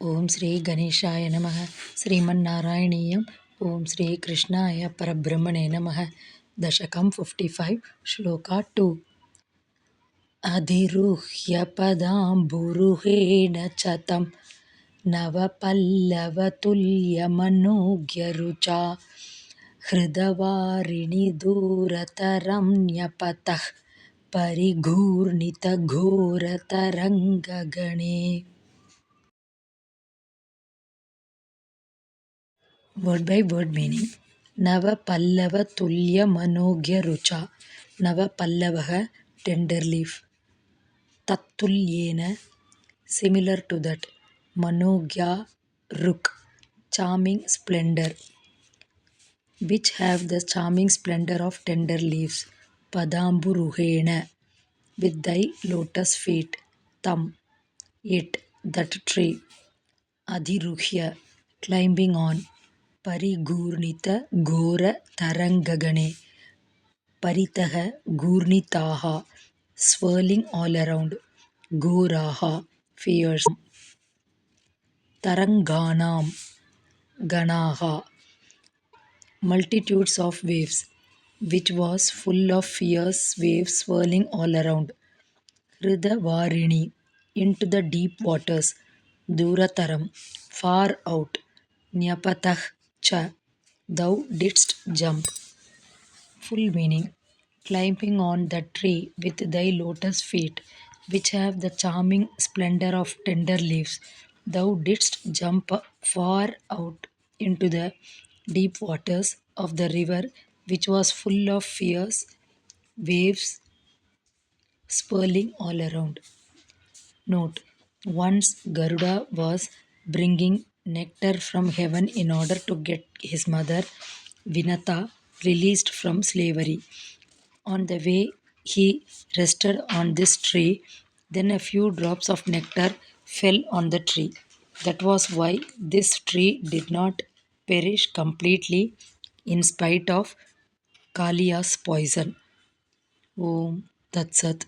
ಓಂ ಶ್ರೀ ಗಣೇಶಾಯ ನಮಃ. ಶ್ರೀಮನ್ನಾರಾಯಣೀಯಂ. ಓಂ ಶ್ರೀ ಕೃಷ್ಣಾಯ ಪರಬ್ರಹ್ಮಣೇ ನಮಃ. ದಶಕಂ 55 ಶ್ಲೋಕ 2. ಅಧಿರುಹ್ಯ ಪದಾಂಬುರುಹೇಣ ಚತಂ ನವಪಲ್ಲವತುಲ್ಯಮನೋಜ್ಞರುಚಾ ಹೃದವಾರಿಣಿ ದೂರತರಂ ನ್ಯಪತಃ ಪರಿಘೂರ್ಣಿತಘೋರತರಂಗಗಣೇ. Word by word meaning. Nava Pallava Tulya Manogya Rucha. Nava Pallavaha, tender leaf. Tattulyena, similar to that. Manogya Ruk, charming splendor. Which have the charming splendor of tender leaves. Padamburuhena, with thy lotus feet. Tam, it, that tree. Adhiruhya, climbing on. Parigurnita Gora Tarangagane. Paritaha Gurnitaha, swirling all around. Goraha, fierce. Taranganam, Ganaha, multitudes of waves, which was full of fierce waves swirling all around. Hridavarini, into the deep waters. Durataram, far out. Nyapatah cha, thou didst jump. Full meaning. Climbing on that tree with thy lotus feet, which have the charming splendor of tender leaves, thou didst jump far out into the deep waters of the river, which was full of fierce waves swirling all around. Note: once Garuda was bringing nectar from heaven in order to get his mother Vinata released from slavery. On the way, he rested on this tree. Then a few drops of nectar fell on the tree. That was why this tree did not perish completely in spite of Kaliya's poison. Om Tat Sat.